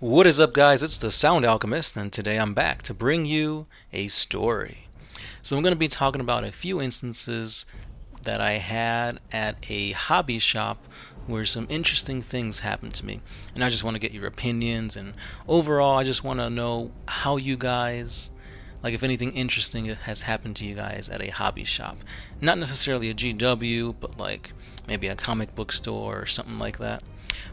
What is up, guys? It's the Sound Alchemist, and today I'm back to bring you a story. So I'm going to be talking about a few instances that I had at a hobby shop where some interesting things happened to me. And I just want to get your opinions, and overall I just want to know how you guys, like if anything interesting has happened to you guys at a hobby shop. Not necessarily a GW, but like maybe a comic book store or something like that.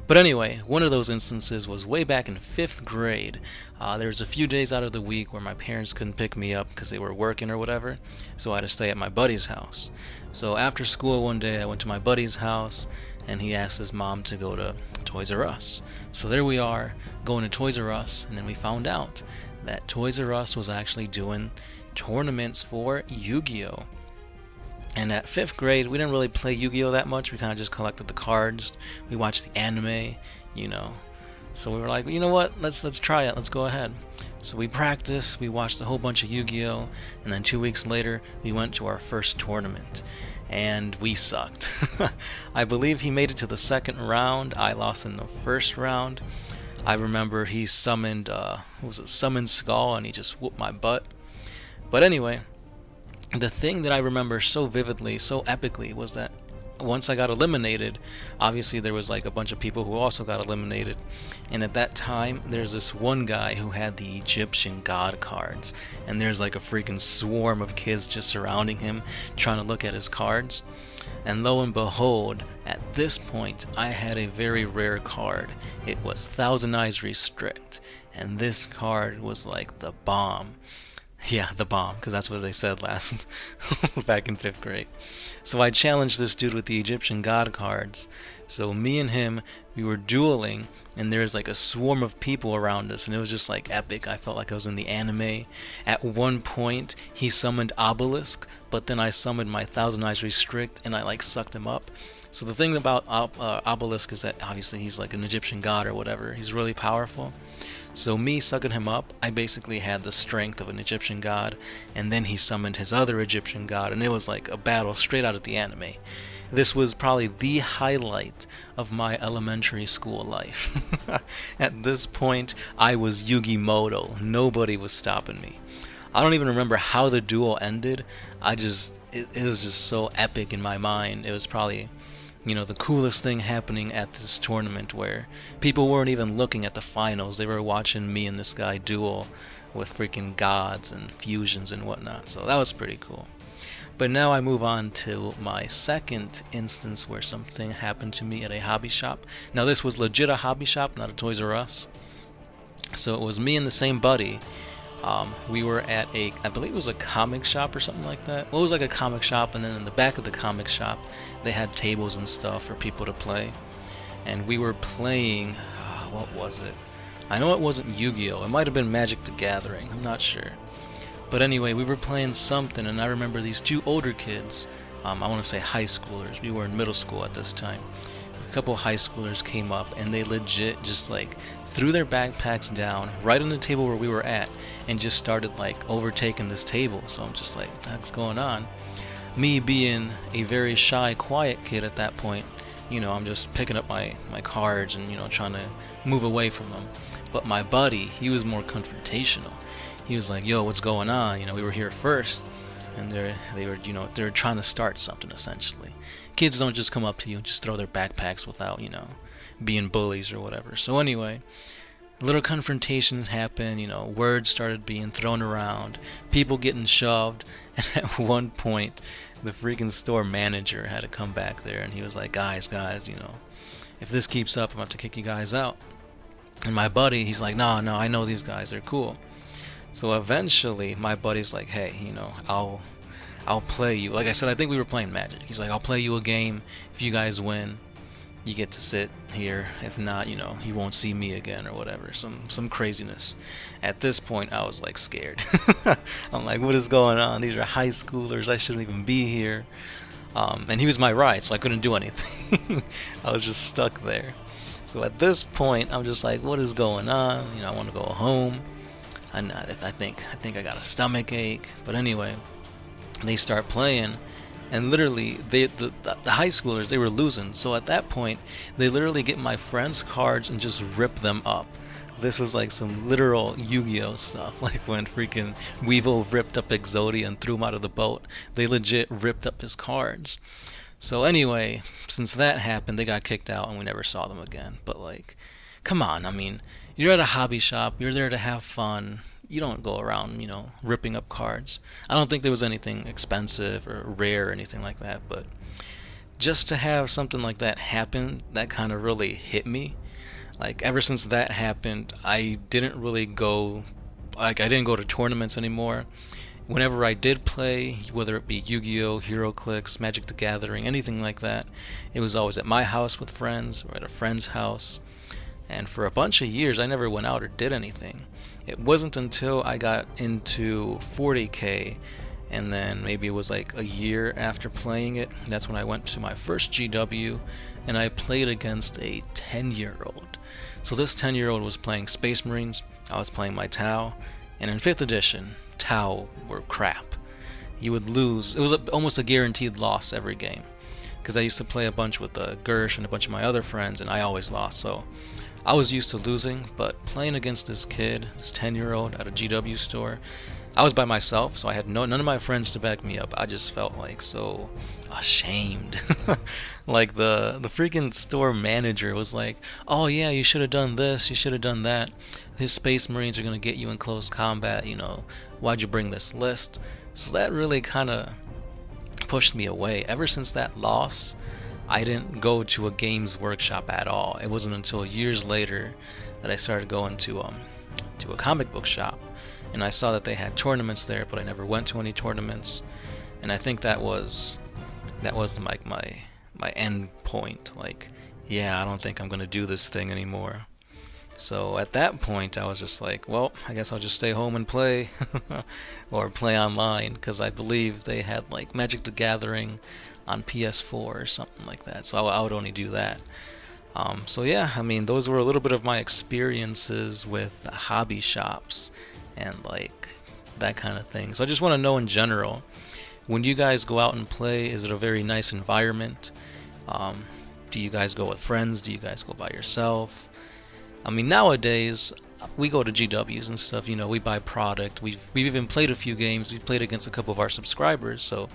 But anyway, one of those instances was way back in 5th grade. There was a few days out of the week where my parents couldn't pick me up because they were working or whatever, so I had to stay at my buddy's house. So after school one day, I went to my buddy's house, and he asked his mom to go to Toys R Us. So there we are, going to Toys R Us, and then we found out that Toys R Us was actually doing tournaments for Yu-Gi-Oh! And at 5th grade, we didn't really play Yu-Gi-Oh! That much. We kind of just collected the cards. We watched the anime, you know. So we were like, you know what? Let's try it. Let's go ahead. So we practiced. We watched a whole bunch of Yu-Gi-Oh! And then 2 weeks later, we went to our first tournament. And we sucked. I believe he made it to the second round. I lost in the first round. I remember he summoned, Summoned Skull, and he just whooped my butt. But anyway, the thing that I remember so vividly, so epically, was that once I got eliminated, obviously there was like a bunch of people who also got eliminated, and at that time there's this one guy who had the Egyptian god cards, and there's like a freaking swarm of kids just surrounding him trying to look at his cards. And lo and behold, at this point I had a very rare card. It was Thousand Eyes Restrict, and this card was like the bomb. Yeah, the bomb, because that's what they said last back in 5th grade. So I challenged this dude with the Egyptian god cards. So me and him, we were dueling, and there's like a swarm of people around us, and it was just like epic. I felt like I was in the anime. At one point, he summoned Obelisk, but then I summoned my Thousand Eyes Restrict, and I like sucked him up. So the thing about Obelisk is that obviously he's like an Egyptian god or whatever. He's really powerful. So me sucking him up, I basically had the strength of an Egyptian god, and then he summoned his other Egyptian god, and it was like a battle straight out of the anime. This was probably the highlight of my elementary school life. At this point, I was Yugi-Moto. Nobody was stopping me. I don't even remember how the duel ended. It was just so epic in my mind. It was probably, you know, the coolest thing happening at this tournament, where people weren't even looking at the finals. They were watching me and this guy duel with freaking gods and fusions and whatnot. So that was pretty cool. But now I move on to my second instance where something happened to me at a hobby shop. Now this was legit a hobby shop, not a Toys R Us. So it was me and the same buddy. We were at I believe it was a comic shop or something like that. Well, it was like a comic shop, and then in the back of the comic shop, they had tables and stuff for people to play. And we were playing, what was it? I know it wasn't Yu-Gi-Oh! It might have been Magic the Gathering, I'm not sure. But anyway, we were playing something, and I remember these two older kids, I want to say high schoolers, we were in middle school at this time. A couple high schoolers came up, and they legit just like threw their backpacks down right on the table where we were at, and just started like overtaking this table. So I'm just like, what the heck's going on? Me being a very shy, quiet kid at that point, you know, I'm just picking up my cards and, you know, trying to move away from them. But my buddy, he was more confrontational. He was like, yo, what's going on? You know, we were here first. And they were trying to start something, essentially. Kids don't just come up to you and just throw their backpacks without, you know, being bullies or whatever. So anyway, little confrontations happened, you know, words started being thrown around, people getting shoved, and at one point, the freaking store manager had to come back there, and he was like, guys, you know, if this keeps up, I'm about to kick you guys out. And my buddy, he's like, no, I know these guys, they're cool. So eventually, my buddy's like, hey, you know, I'll play you. Like I said, I think we were playing Magic. He's like, I'll play you a game. If you guys win, you get to sit here. If not, you know, you won't see me again or whatever. Some craziness. At this point, I was like scared. I'm like, what is going on? These are high schoolers. I shouldn't even be here. And he was my ride, so I couldn't do anything. I was just stuck there. So at this point, I'm just like, what is going on? You know, I want to go home. I think I got a stomach ache. But anyway, they start playing, and literally the high schoolers, they were losing. So at that point, they literally get my friends' cards and just rip them up. This was like some literal Yu-Gi-Oh stuff, like when freaking Weevil ripped up Exodia and threw him out of the boat. They legit ripped up his cards. So anyway, since that happened, they got kicked out and we never saw them again. But like, come on, I mean, you're at a hobby shop, you're there to have fun. You don't go around, ripping up cards. I don't think there was anything expensive or rare or anything like that, but just to have something like that happen, that kind of really hit me. Like, ever since that happened, I didn't really go, like, I didn't go to tournaments anymore. Whenever I did play, whether it be Yu-Gi-Oh, HeroClix, Magic the Gathering, anything like that, it was always at my house with friends or at a friend's house. And for a bunch of years, I never went out or did anything. It wasn't until I got into 40K, and then maybe it was like a year after playing it, that's when I went to my first GW, and I played against a 10-year-old. So this 10-year-old was playing Space Marines, I was playing my Tau, and in 5th edition, Tau were crap. You would lose. It was almost a guaranteed loss every game, because I used to play a bunch with Gersh and a bunch of my other friends, and I always lost. So I was used to losing, but playing against this kid, this 10-year-old at a GW store, I was by myself, so I had none of my friends to back me up. I just felt like so ashamed. Like the freaking store manager was like, "Oh yeah, you should have done this, you should have done that. His Space Marines are gonna get you in close combat. Why'd you bring this list?" So that really kind of pushed me away. Ever since that loss, I didn't go to a Games Workshop at all. It wasn't until years later that I started going to a comic book shop, and I saw that they had tournaments there, but I never went to any tournaments. And I think that was like my end point. Like, yeah, I don't think I'm gonna do this thing anymore. So at that point, I was just like, well, I guess I'll just stay home and play, or play online, because I believe they had like Magic the Gathering on PS4 or something like that. So I would only do that. So yeah, I mean, those were a little bit of my experiences with hobby shops and like that kind of thing. So I just want to know in general, when you guys go out and play, is it a very nice environment? Do you guys go with friends? Do you guys go by yourself? I mean, nowadays we go to GWs and stuff. We buy product. We've even played a few games. We've played against a couple of our subscribers. So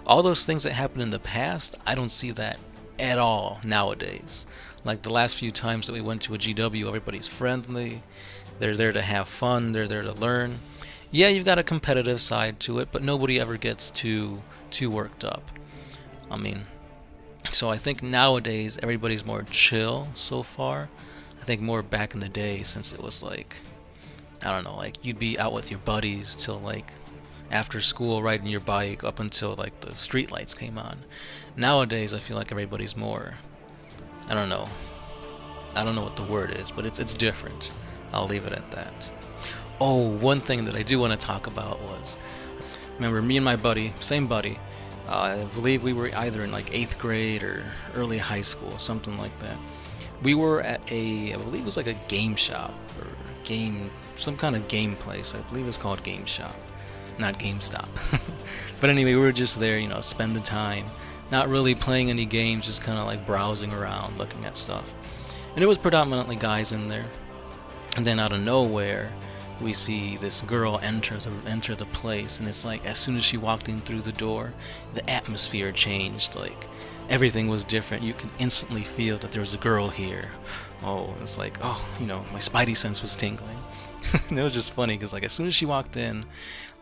all those things that happened in the past, I don't see that at all nowadays. Like the last few times that we went to a GW, everybody's friendly. They're there to have fun. They're there to learn. Yeah, you've got a competitive side to it, but nobody ever gets too worked up. I mean, so I think nowadays everybody's more chill so far. I think more back in the day, since it was like, I don't know, like you'd be out with your buddies till like after school riding your bike up until like the street lights came on. Nowadays I feel like everybody's more, I don't know what the word is, but it's different. I'll leave it at that. Oh, one thing that I do want to talk about was, remember me and my buddy, same buddy, I believe we were either in like 8th grade or early high school, something like that. We were at I believe it was like a game shop or some kind of game place. I believe it's called Game Shop, not GameStop. But anyway, we were just there, spending time, not really playing any games, just kind of like browsing around, looking at stuff. And it was predominantly guys in there. And then out of nowhere, we see this girl enter the place, and it's like as soon as she walked in through the door, the atmosphere changed. Like everything was different. You can instantly feel that there was a girl here. Oh, it's like, my spidey sense was tingling. And it was just funny because like as soon as she walked in,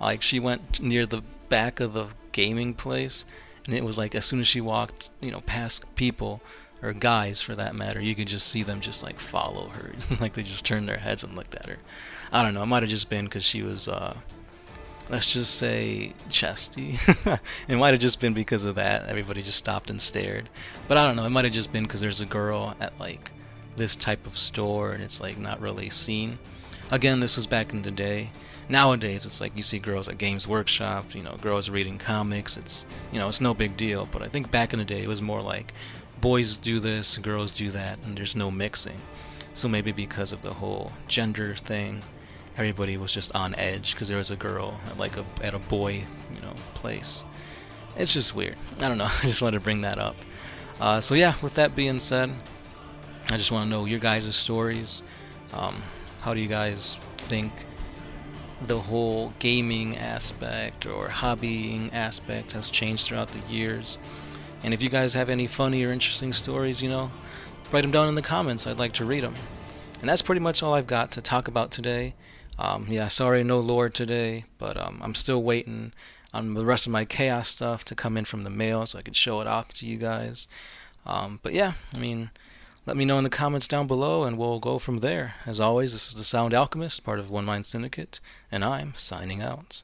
like she went near the back of the gaming place, and it was like as soon as she walked, past people, or guys for that matter, you could just see them just like follow her. Like they just turned their heads and looked at her. I don't know, it might have just been because she was let's just say chesty. It might have just been because of that. Everybody just stopped and stared. But I don't know, it might have just been because there's a girl at like this type of store and it's like not really seen. Again, this was back in the day. Nowadays it's like you see girls at Games Workshop, girls reading comics. It's it's no big deal. But I think back in the day it was more like boys do this, girls do that, and there's no mixing. So maybe because of the whole gender thing, everybody was just on edge because there was a girl at a boy, place. It's just weird. I don't know. I just wanted to bring that up. So yeah, with that being said, I just want to know your guys' stories. how do you guys think the whole gaming aspect or hobbying aspect has changed throughout the years? And if you guys have any funny or interesting stories, write them down in the comments. I'd like to read them. And that's pretty much all I've got to talk about today. Yeah, sorry, no lore today, but I'm still waiting on the rest of my chaos stuff to come in from the mail so I could show it off to you guys. But yeah, let me know in the comments down below and we'll go from there. As always, this is the Sound Alchemist, part of One Mind Syndicate, and I'm signing out.